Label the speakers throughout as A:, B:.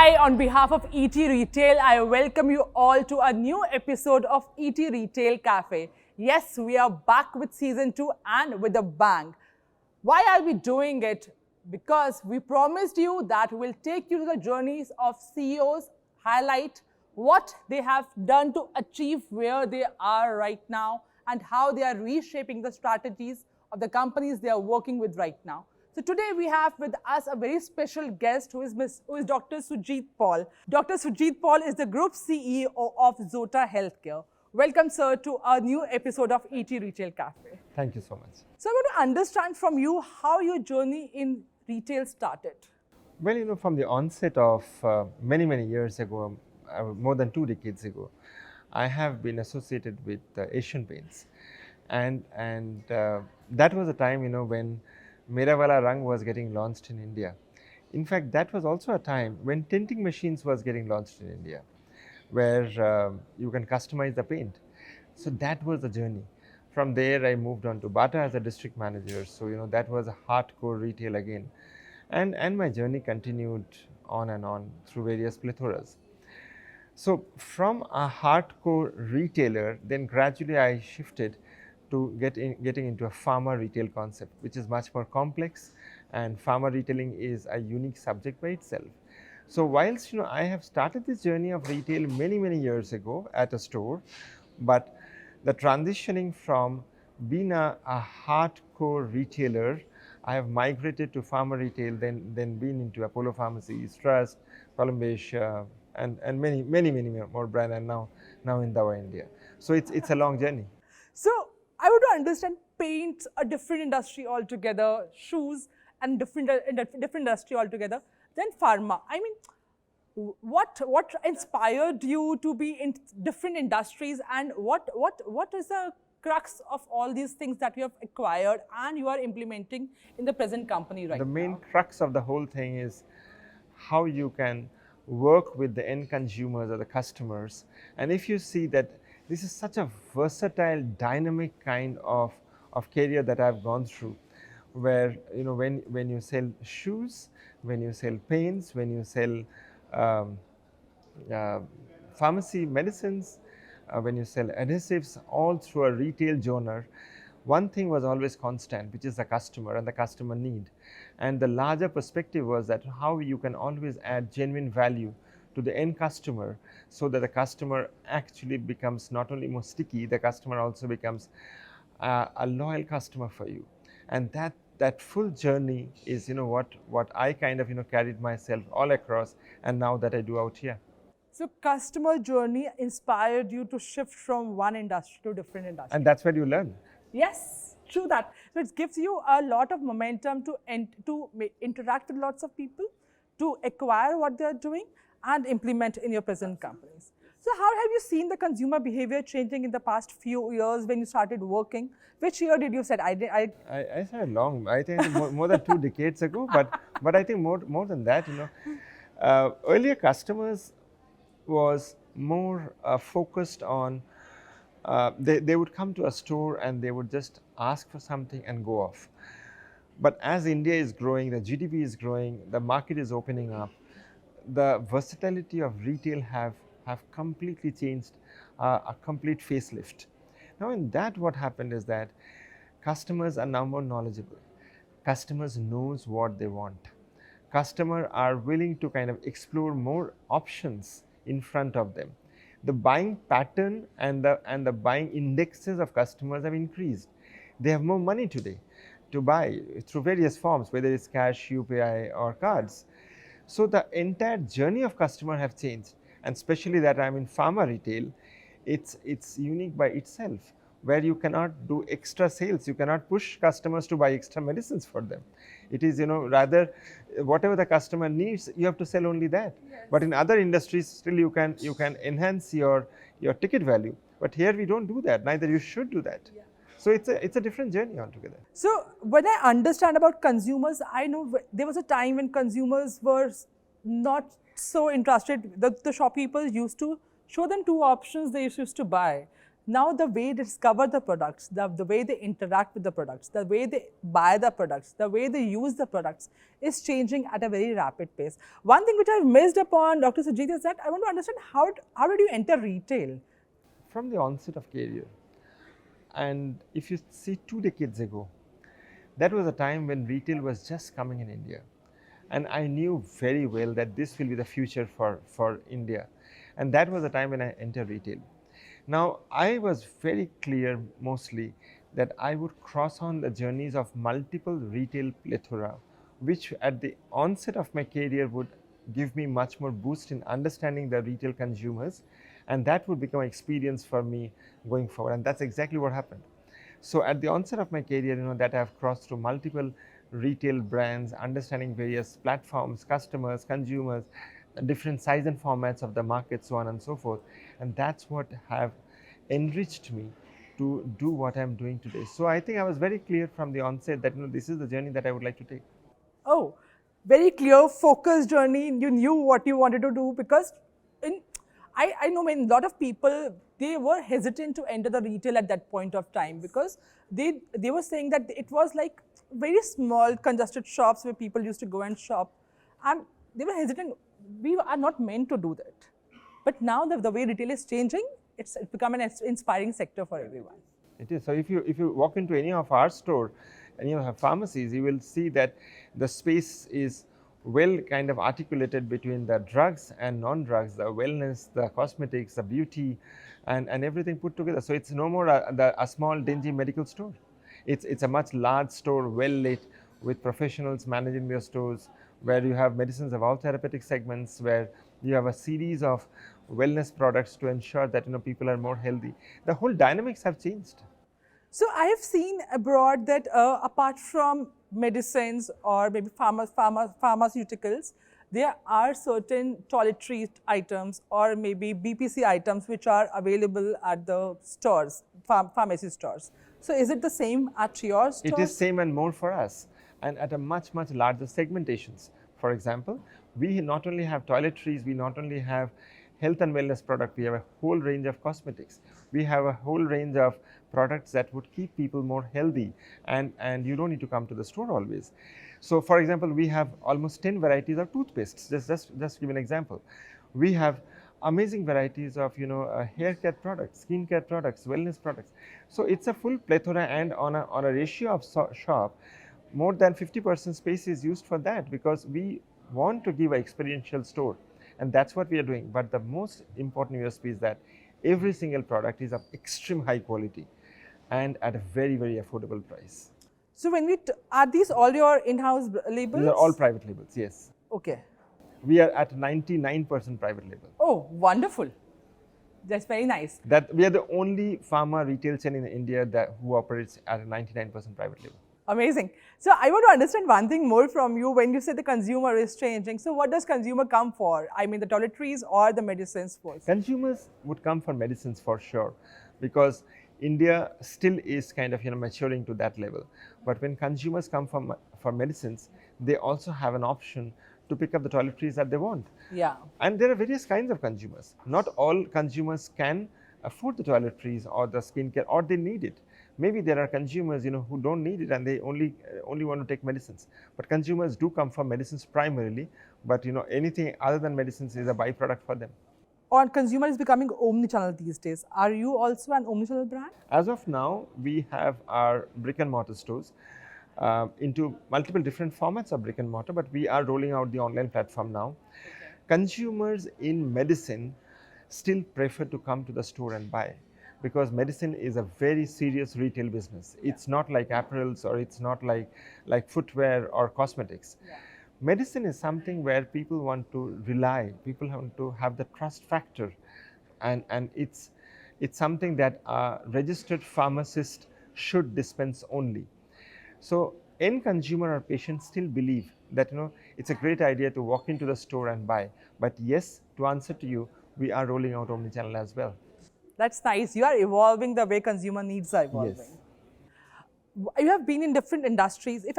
A: Hi, on behalf of ETRetail, I welcome you all to a new episode of ETRetail Cafe. Yes, we are back with season 2 and with a bang. Why are we doing it? Because we promised you that we'll take you to the journeys of CEOs, highlight what they have done to achieve where they are right now and how they are reshaping the strategies of the companies they are working with right now. So today we have with us a very special guest who is Dr. Sujit Paul. Dr. Sujit Paul is the Group CEO of Zota Healthcare. Welcome, sir, to a new episode of ETRetail Cafe.
B: Thank you so much.
A: So I want to understand from you how your journey in retail started.
B: Well, from the onset of many years ago, more than 2 decades ago, I have been associated with Asian Paints. And that was a time, when Mera Wala Rang was getting launched in India. In fact, that was also a time when tinting machines was getting launched in India, where you can customize the paint. So that was the journey. From there, I moved on to Bata as a district manager. So, that was a hardcore retail again. And my journey continued on and on through various plethoras. So from a hardcore retailer, then gradually I shifted to getting into a pharma retail concept, which is much more complex, and pharma retailing is a unique subject by itself. So whilst I have started this journey of retail many years ago at a store, but the transitioning from being a hardcore retailer, I have migrated to pharma retail, then been into Apollo Pharmacies, Trust, Columbus, and many more brands, and now in Dawa India. So it's a long journey.
A: So I want to understand paint, a different industry altogether, shoes, and different industry altogether. Then pharma. I mean, what inspired you to be in different industries, and what is the crux of all these things that you have acquired and you are implementing in the present company right now?
B: The main crux of the whole thing is how you can work with the end consumers or the customers. And if you see that this is such a versatile, dynamic kind of career that I've gone through, where when you sell shoes, when you sell paints, when you sell pharmacy medicines, when you sell adhesives, all through a retail genre, one thing was always constant, which is the customer and the customer need. And the larger perspective was that how you can always add genuine value to the end customer, so that the customer actually becomes not only more sticky, the customer also becomes a loyal customer for you. And that full journey is what I kind of carried myself all across, and now that I do out here.
A: So customer journey inspired you to shift from one industry to different industry.
B: And that's where you learn.
A: Yes, true that. So it gives you a lot of momentum to interact with lots of people, to acquire what they are doing and implement in your present companies. So how have you seen the consumer behavior changing in the past few years when you started working? Which year did you say?
B: I said long. I think more than 2 decades ago. But I think more than that. Earlier customers was more focused on. They would come to a store and they would just ask for something and go off. But as India is growing, the GDP is growing, the market is opening up, the versatility of retail have completely changed, a complete facelift. Now in that, what happened is that customers are now more knowledgeable. Customers knows what they want. Customers are willing to kind of explore more options in front of them. The buying pattern and the buying indexes of customers have increased. They have more money today to buy through various forms, whether it's cash, UPI, or cards. So the entire journey of customer have changed, and especially that I'm in pharma retail, it's unique by itself, where you cannot do extra sales. You cannot push customers to buy extra medicines for them. It is, rather whatever the customer needs, you have to sell only that. Yes. But in other industries, still you can enhance your ticket value. But here we don't do that. Neither you should do that. Yeah. So it's a different journey altogether.
A: So when I understand about consumers, I know there was a time when consumers were not so interested. The shopkeepers used to show them 2 options they used to buy. now the way they discover the products, the way they interact with the products, the way they buy the products, the way they use the products is changing at a very rapid pace. One thing which I've missed upon, Dr. Sujit, is that I want to understand how did you enter retail?
B: From the onset of career. And if you see 2 decades ago, that was a time when retail was just coming in India. And I knew very well that this will be the future for India. And that was the time when I entered retail. Now, I was very clear mostly that I would cross on the journeys of multiple retail plethora, which at the onset of my career would give me much more boost in understanding the retail consumers, and that would become an experience for me going forward. And that's exactly what happened. So at the onset of my career, that I've crossed through multiple retail brands, understanding various platforms, customers, consumers, different size and formats of the market, so on and so forth. And that's what have enriched me to do what I'm doing today. So I think I was very clear from the onset that this is the journey that I would like to take.
A: Oh, very clear, focused journey. You knew what you wanted to do, because I know a lot of people, they were hesitant to enter the retail at that point of time, because they were saying that it was like very small congested shops where people used to go and shop, and they were hesitant. We are not meant to do that. But now the way retail is changing, it's become an inspiring sector for everyone.
B: It is. So if you walk into any of our store and you have pharmacies, you will see that the space is well kind of articulated between the drugs and non-drugs, the wellness, the cosmetics, the beauty, and everything put together. So it's no more a small dingy medical store. It's a much large store, well lit, with professionals managing their stores, where you have medicines of all therapeutic segments, where you have a series of wellness products to ensure that people are more healthy. The whole dynamics have changed.
A: So I have seen abroad that apart from medicines or maybe pharmaceuticals, there are certain toiletries items or maybe BPC items which are available at the stores, pharmacy stores. So is it the same at your stores?
B: It is same and more for us, and at a much larger segmentations. For example, we not only have toiletries, we not only have health and wellness product, we have a whole range of cosmetics. We have a whole range of products that would keep people more healthy, and you don't need to come to the store always. So for example, we have almost 10 varieties of toothpastes. Just give an example. We have amazing varieties of hair care products, skin care products, wellness products. So it's a full plethora, and on a ratio of shop, more than 50% space is used for that, because we want to give an experiential store, and that's what we are doing. But the most important USP is that every single product is of extreme high quality and at a very affordable price.
A: So when are these all your in-house labels?
B: These are all private labels, yes.
A: Okay.
B: We are at 99% private label.
A: Oh, wonderful. That's very nice.
B: That we are the only pharma retail chain in India who operates at a 99% private label.
A: Amazing. So I want to understand one thing more from you. When you say the consumer is changing, so what does consumer come for? I mean, the toiletries or the medicines first?
B: Consumers would come for medicines for sure, because India still is kind of maturing to that level. But when consumers come for medicines, they also have an option to pick up the toiletries that they want.
A: Yeah.
B: And there are various kinds of consumers. Not all consumers can afford the toiletries or the skincare, or they need it. Maybe there are consumers who don't need it and they only want to take medicines. But consumers do come for medicines primarily, but anything other than medicines is a byproduct for them.
A: Or consumer is becoming omnichannel these days. Are you also an omnichannel brand?
B: As of now, we have our brick and mortar stores into multiple different formats of brick and mortar, but we are rolling out the online platform now. Okay. Consumers in medicine still prefer to come to the store and buy, because medicine is a very serious retail business. Yeah. It's not like apparels, or it's not like footwear or cosmetics. Yeah. Medicine is something where people want to rely, people want to have the trust factor, and it's something that a registered pharmacist should dispense only. So end consumer or patients still believe that it's a great idea to walk into the store and buy. But yes, to answer to you, we are rolling out omnichannel as well.
A: That's nice. You are evolving the way consumer needs are evolving. Yes. You have been in different industries. If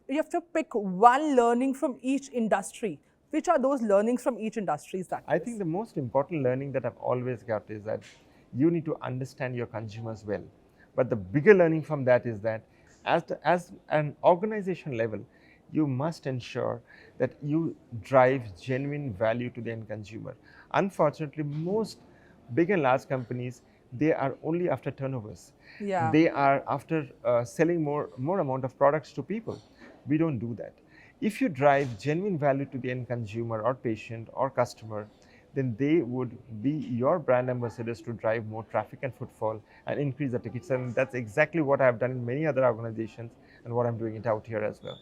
A: you have to pick one learning from each industry, which are those learnings from each industry?
B: I think the most important learning that I've always got is that you need to understand your consumers well. But the bigger learning from that is that as an organization level, you must ensure that you drive genuine value to the end consumer. Unfortunately, most big and large companies, they are only after turnovers.
A: Yeah.
B: They are after selling more amount of products to people. We don't do that. If you drive genuine value to the end consumer or patient or customer, then they would be your brand ambassadors to drive more traffic and footfall and increase the tickets. And that's exactly what I've done in many other organizations and what I'm doing it out here as well.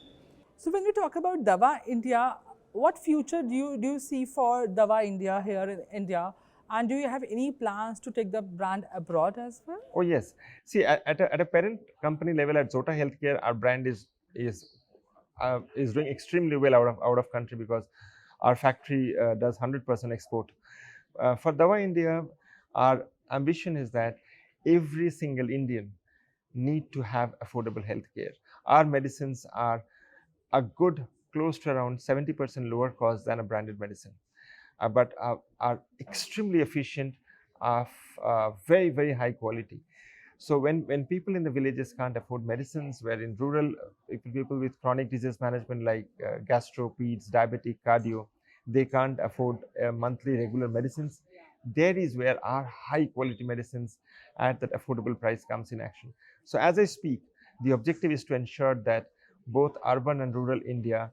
A: So when we talk about Dava India, what future do you see for Dava India here in India? And do you have any plans to take the brand abroad as well?
B: Oh yes. See, at a parent company level at Zota Healthcare, our brand is doing extremely well out of country because our factory does 100% export. For Dava India, our ambition is that every single Indian need to have affordable healthcare. Our medicines are a good close to around 70% lower cost than a branded medicine, but are extremely efficient, of very, very high quality. So when people in the villages can't afford medicines, where in rural people with chronic disease management like gastro, peds, diabetic, cardio, they can't afford monthly regular medicines. There is where our high quality medicines at that affordable price comes in action. So as I speak, the objective is to ensure that both urban and rural India,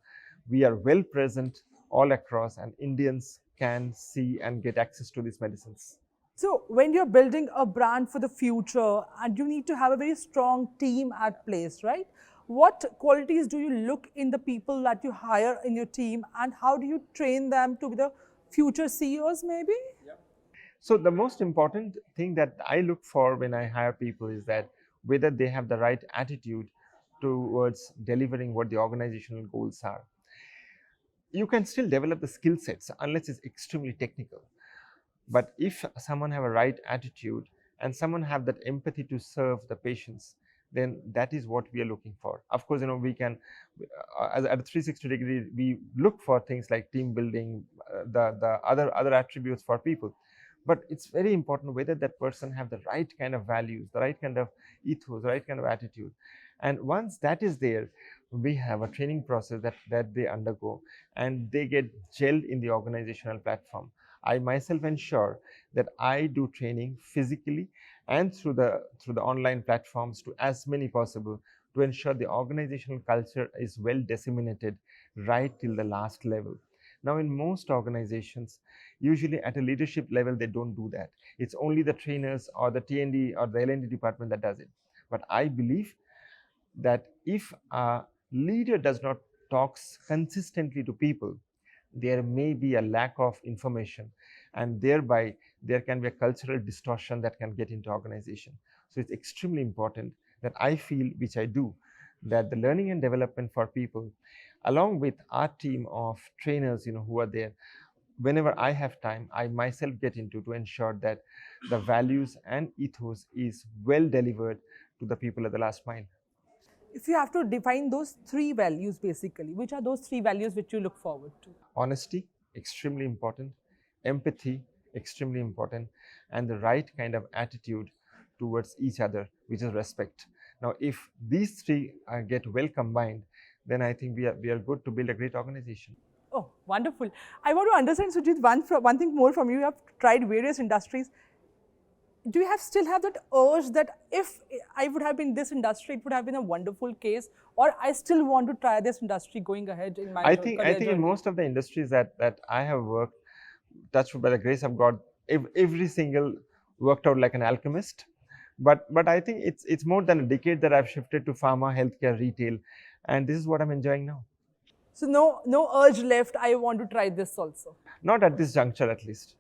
B: we are well present all across, and Indians can see and get access to these medicines.
A: So when you're building a brand for the future and you need to have a very strong team at place, right? What qualities do you look in the people that you hire in your team, and how do you train them to be the future CEOs maybe?
B: So the most important thing that I look for when I hire people is that whether they have the right attitude towards delivering what the organizational goals are. You can still develop the skill sets unless it's extremely technical. But if someone have a right attitude and someone have that empathy to serve the patients, then that is what we are looking for. Of course, we can, at a 360-degree, we look for things like team building, the other attributes for people. But it's very important whether that person have the right kind of values, the right kind of ethos, the right kind of attitude. And once that is there, we have a training process that they undergo, and they get gelled in the organizational platform. I myself ensure that I do training physically and through the online platforms to as many possible, to ensure the organizational culture is well disseminated right till the last level. Now, in most organizations, usually at a leadership level, they don't do that. It's only the trainers or the T&D or the L&D department that does it. But I believe that if a leader does not talks consistently to people, there may be a lack of information, and thereby there can be a cultural distortion that can get into organization. So it's extremely important that I feel, which I do, that the learning and development for people, along with our team of trainers, who are there, whenever I have time, I myself get into to ensure that the values and ethos is well delivered to the people at the last mile.
A: If you have to define those three values basically, which are those three values which you look forward to?
B: Honesty, extremely important. Empathy, extremely important. And the right kind of attitude towards each other, which is respect. Now, if these three get well combined, then I think we are good to build a great organization.
A: Oh, wonderful. I want to understand, Sujit, one thing more from you. You have tried various industries. Do you still have that urge that if I would have been in this industry, it would have been a wonderful case, or I still want to try this industry going ahead in my career
B: I think
A: journey?
B: in most of the industries that I have worked, touched by the grace of God, every single worked out like an alchemist. But I think it's more than a decade that I've shifted to pharma, healthcare, retail, and this is what I'm enjoying now.
A: So no urge left. I want to try this also.
B: Not at this juncture, at least.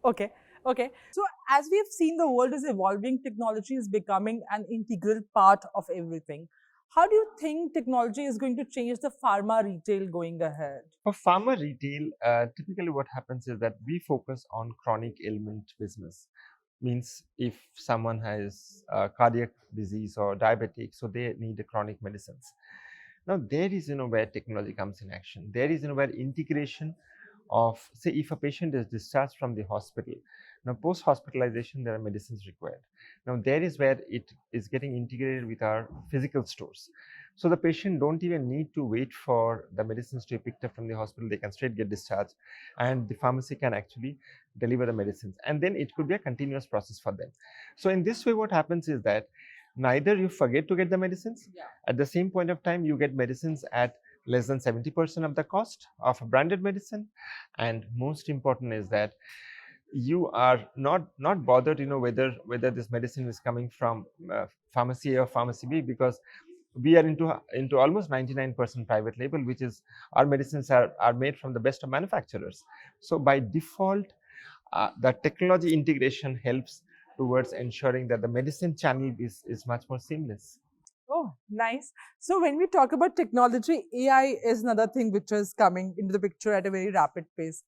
A: Okay. Okay. So as we have seen, the world is evolving. Technology is becoming an integral part of everything. How do you think technology is going to change the pharma retail going ahead?
B: For pharma retail, typically what happens is that we focus on chronic ailment business. Means if someone has cardiac disease or diabetic, so they need the chronic medicines. Now there is where technology comes in action. There is where integration of, say, if a patient is discharged from the hospital. Now, post-hospitalization, there are medicines required. Now, there is where it is getting integrated with our physical stores. So the patient don't even need to wait for the medicines to be picked up from the hospital. They can straight get discharged, and the pharmacy can actually deliver the medicines. And then it could be a continuous process for them. So in this way, what happens is that neither you forget to get the medicines, at the same point of time, you get medicines at less than 70% of the cost of a branded medicine. And most important is that you are not bothered, whether this medicine is coming from pharmacy A or pharmacy B, because we are into almost 99% private label, which is our medicines are made from the best of manufacturers. So by default, the technology integration helps towards ensuring that the medicine channel is much more seamless.
A: Oh, nice. So when we talk about technology, AI is another thing which is coming into the picture at a very rapid pace.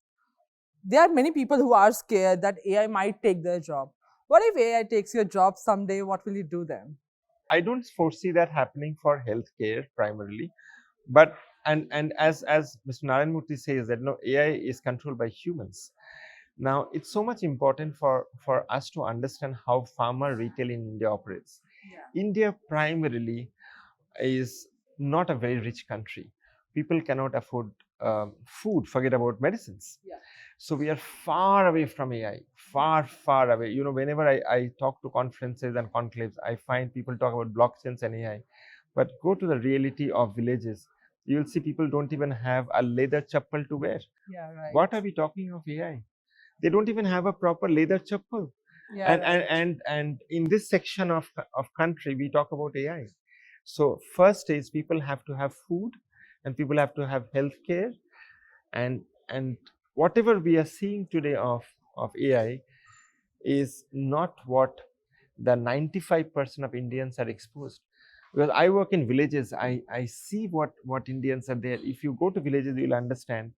A: There are many people who are scared that AI might take their job. What if AI takes your job someday? What will you do then?
B: I don't foresee that happening for healthcare primarily, but and as Mr. Narayan Murthy says that no, AI is controlled by humans. Now, it's so much important for us to understand how pharma retail in India operates. India primarily is not a very rich country. People cannot afford food, forget about medicines. So we are far away from AI, far away. Whenever I talk to conferences and conclaves, I find people talk about blockchains and AI. But go to the reality of villages, you'll see people don't even have a leather chappal to wear.
A: Yeah, right.
B: What are we talking of AI? They don't even have a proper leather chappal.
A: Yeah,
B: and,
A: right.
B: and in this section of country, we talk about AI. So first is people have to have food, and people have to have healthcare, and whatever we are seeing today of AI is not what the 95% of Indians are exposed. Because I work in villages, I see what Indians are there. If you go to villages, you'll understand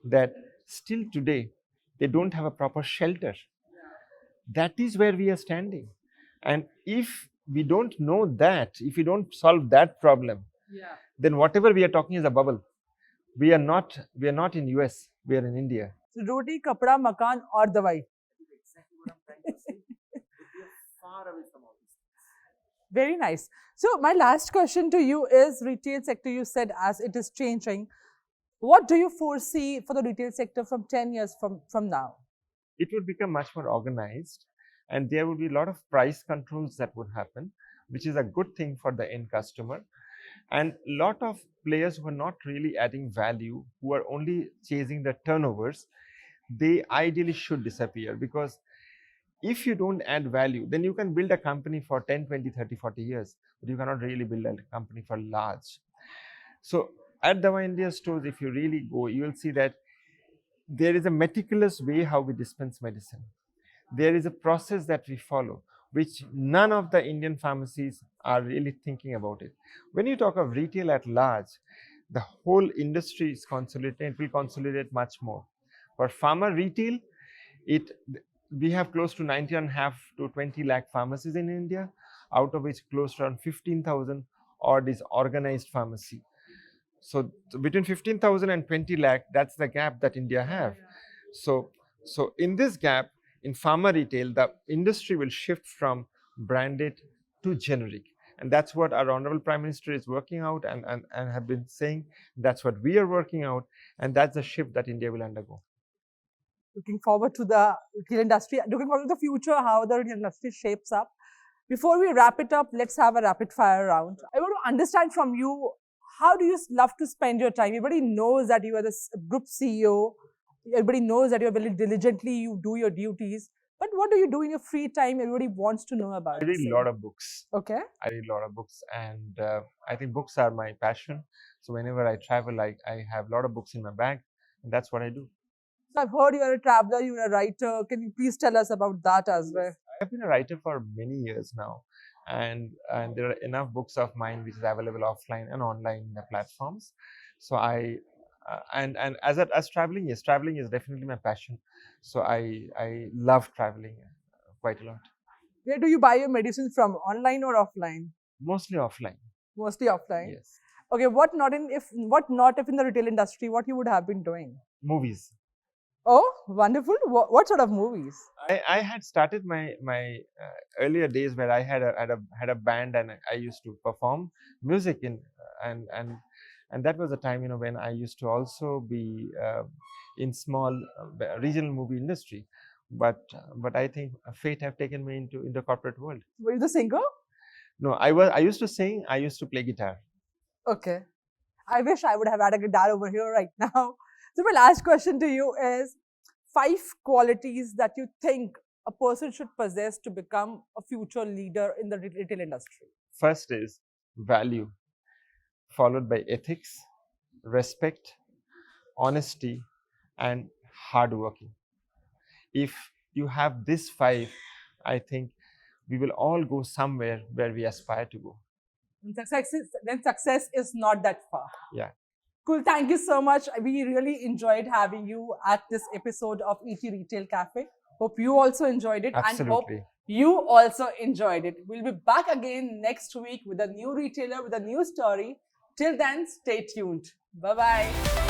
B: that still today they don't have a proper shelter. That is where we are standing. And if we don't know that, if we don't solve that problem, then whatever we are talking is a bubble. We are not in US, we are in India.
A: So roti, kapda, makan or dawai. Very nice. So my last question to you is retail sector, you said as it is changing. What do you foresee for the retail sector from 10 years from now?
B: It would become much more organized, and there would be a lot of price controls that would happen, which is a good thing for the end customer. And a lot of players who are not really adding value, who are only chasing the turnovers, they ideally should disappear, because if you don't add value, then you can build a company for 10, 20, 30, 40 years, but you cannot really build a company for large. So at the India stores, if you really go, you will see that there is a meticulous way how we dispense medicine. There is a process that we follow, which none of the Indian pharmacies are really thinking about it. When you talk of retail at large, the whole industry is consolidated. It will consolidate much more. For pharma retail, we have close to 19.5 to 20 lakh pharmacies in India, out of which close to around 15,000 odd is organized pharmacy. So between 15,000 and 20 lakh, that's the gap that India have. So in this gap, in pharma retail, the industry will shift from branded to generic. And that's what our Honorable Prime Minister is working out and have been saying. That's what we are working out. And that's the shift that India will undergo.
A: Looking forward to the retail industry, looking forward to the future, how the retail industry shapes up. Before we wrap it up, let's have a rapid fire round. I want to understand from you, how do you love to spend your time? Everybody knows that you are the group CEO. Everybody knows that you are very diligently, you do your duties. But what do you do in your free time? Everybody wants to know about it.
B: I read a lot of books.
A: Okay.
B: I read a lot of books, and I think books are my passion. So whenever I travel, I have a lot of books in my bag, and that's what I do.
A: So I've heard you are a traveler, you're a writer. Can you please tell us about that as well?
B: I've been a writer for many years now, and there are enough books of mine which is available offline and online platforms. So and as traveling, yes, traveling is definitely my passion. So I love traveling quite a lot.
A: Where do you buy your medicines from? Online or offline?
B: Mostly offline.
A: Mostly offline.
B: Yes.
A: Okay, what not if in the retail industry, what you would have been doing?
B: Movies.
A: Oh, wonderful. What sort of movies?
B: I had started my earlier days where I had a band, and I used to perform music and that was the time, when I used to also be in small regional movie industry, but I think fate have taken me into the corporate world.
A: Were you the singer?
B: No, I used to sing, I used to play guitar.
A: Okay. I wish I would have had a guitar over here right now. So my last question to you is 5 qualities that you think a person should possess to become a future leader in the retail industry.
B: First is value, followed by ethics, respect, honesty, and hardworking. If you have these 5, I think we will all go somewhere where we aspire to go.
A: Then success is not that far.
B: Yeah.
A: Cool. Thank you so much. We really enjoyed having you at this episode of ETRetail Cafe. Hope you also enjoyed it. And hope
B: Absolutely.
A: you also enjoyed it. We'll be back again next week with a new retailer, with a new story. Till then, stay tuned. Bye-bye.